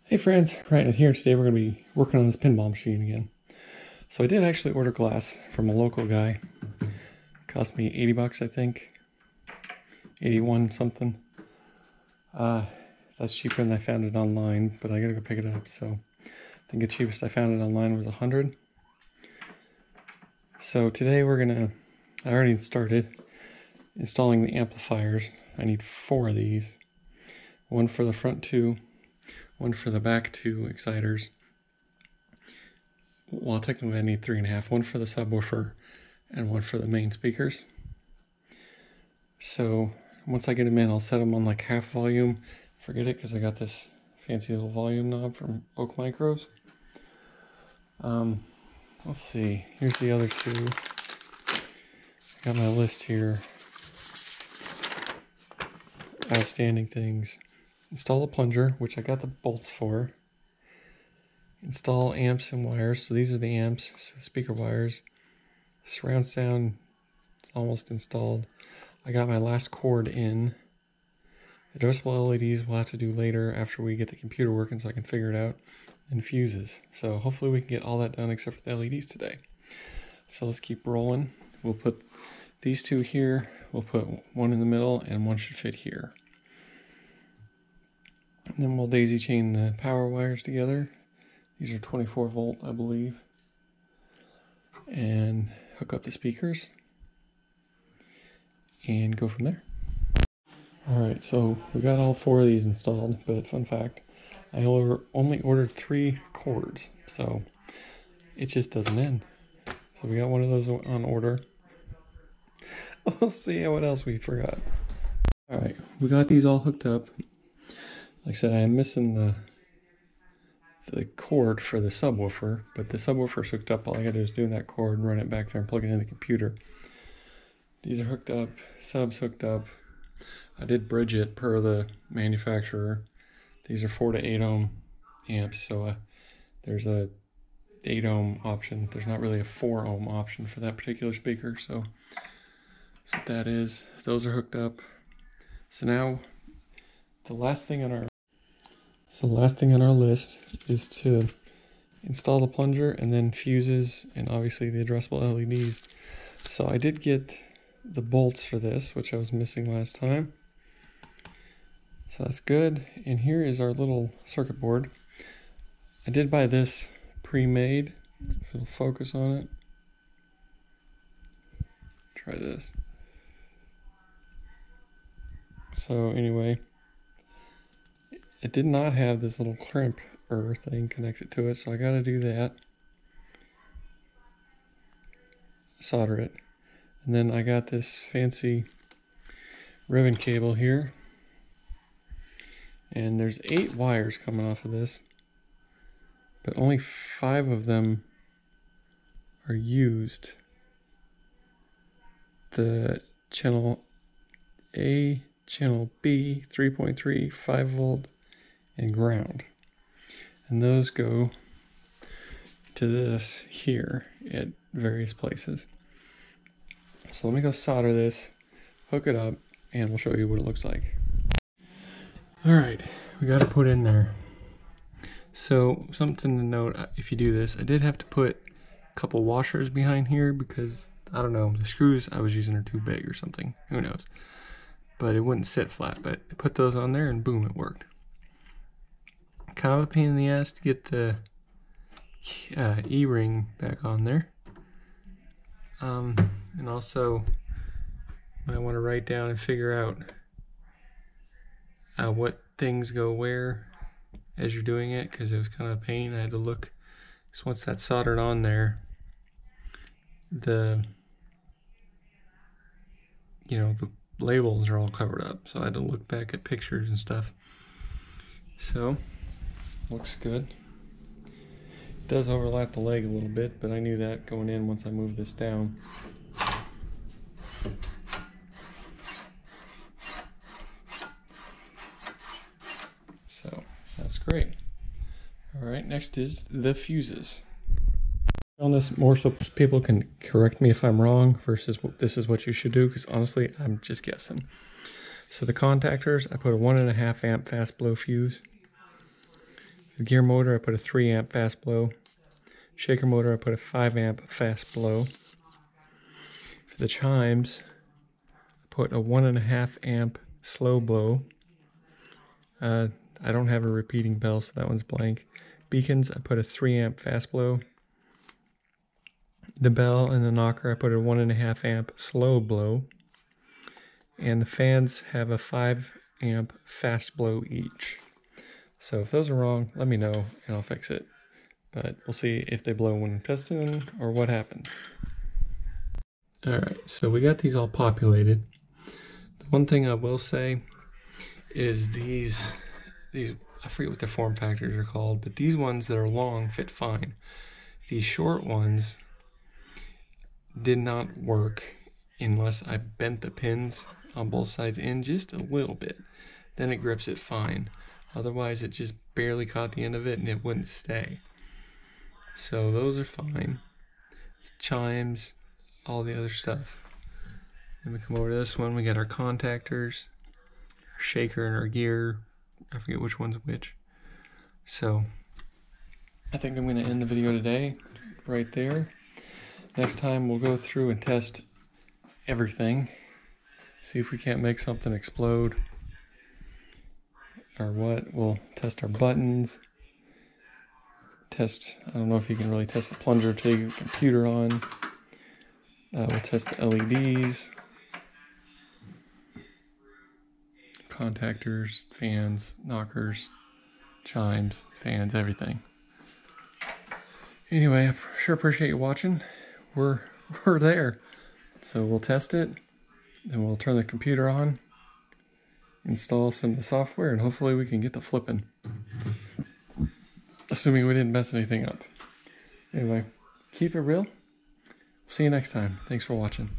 Hey friends, right here today we're going to be working on this pinball machine again. So I did actually order glass from a local guy. It cost me 80 bucks, I think. 81 something. That's cheaper than I found it online, but I gotta go pick it up. So I think the cheapest I found it online was 100. So today I already started installing the amplifiers. I need 4 of these. One for the front 2. One for the back 2 exciters. Well, technically I need 3.5. One for the subwoofer and one for the main speakers. So once I get them in, I'll set them on like half volume. Forget it because I got this fancy little volume knob from OakMicros. Let's see. Here's the other 2. I got my list here. Outstanding things. Install a plunger, which I got the bolts for. Install amps and wires. So these are the amps, so the speaker wires. Surround sound is almost installed. I got my last cord in. Adjustable LEDs we'll have to do later after we get the computer working so I can figure it out. And fuses. So hopefully we can get all that done except for the LEDs today. So let's keep rolling. We'll put these 2 here. We'll put one in the middle and one should fit here. And then we'll daisy chain the power wires together. These are 24 volt, I believe. And hook up the speakers. And go from there. Alright, so we got all 4 of these installed, but fun fact, I only ordered 3 cords, so it just doesn't end. So we got one of those on order. We'll see what else we forgot. Alright, we got these all hooked up. Like I said, I am missing the cord for the subwoofer, but the subwoofer's hooked up. All I gotta do is do that cord, run it back there and plug it in the computer. These are hooked up, subs hooked up. I did bridge it per the manufacturer. These are 4 to 8 ohm amps, so there's a 8 ohm option. There's not really a 4 ohm option for that particular speaker, so that's what that is. Those are hooked up. So now the last thing on our list is to install the plunger and then fuses and obviously the addressable LEDs. So I did get the bolts for this, which I was missing last time. So that's good. And here is our little circuit board. I did buy this pre-made. If it'll focus on it. Try this. So anyway, it did not have this little crimper thing connected to it, so I gotta do that. Solder it. And then I got this fancy ribbon cable here. And there's 8 wires coming off of this, but only 5 of them are used. The channel A, channel B, 3.3, 5 volt, and ground. And those go to this here at various places. So let me go solder this, hook it up, and we'll show you what it looks like. Alright, we got to put in there. So something to note, if you do this, I did have to put a couple washers behind here because, I don't know, the screws I was using are too big or something. Who knows? But it wouldn't sit flat, but I put those on there and boom, it worked. Kind of a pain in the ass to get the E-ring back on there. And also, I want to write down and figure out what things go where as you're doing it, because it was kind of a pain. I had to look, so once that's soldered on there, the labels are all covered up, so I had to look back at pictures and stuff. So looks good. It does overlap the leg a little bit, but I knew that going in once I moved this down. So that's great. All right, next is the fuses. On this more so people can correct me if I'm wrong versus this is what you should do, because honestly I'm just guessing. So the contactors, I put a 1.5 amp fast blow fuse. The gear motor, I put a 3 amp fast blow. Shaker motor, I put a 5 amp fast blow. For the chimes, I put a 1.5 amp slow blow. I don't have a repeating bell, so that one's blank. Beacons, I put a 3 amp fast blow. The bell and the knocker, I put a 1.5 amp slow blow. And the fans have a 5 amp fast blow each. So if those are wrong, let me know and I'll fix it. But we'll see if they blow when testing or what happens. Alright, so we got these all populated. The one thing I will say is these I forget what the form factors are called, but these ones that are long fit fine. These short ones did not work unless I bent the pins on both sides in just a little bit. Then it grips it fine. Otherwise it just barely caught the end of it and it wouldn't stay. So those are fine. Chimes, all the other stuff. Then we come over to this one, we got our contactors, our shaker and our gear. I forget which one's which. So I think I'm gonna end the video today right there. Next time we'll go through and test everything. See if we can't make something explode. Or what, we'll test our buttons. Test, I don't know if you can really test the plunger till you get the computer on. We'll test the LEDs. Contactors, fans, knockers, chimes, fans, everything. Anyway, I sure appreciate you watching. We're there. So we'll test it, then we'll turn the computer on, install some of the software, and hopefully we can get to flipping. Assuming we didn't mess anything up. Anyway, keep it real. See you next time. Thanks for watching.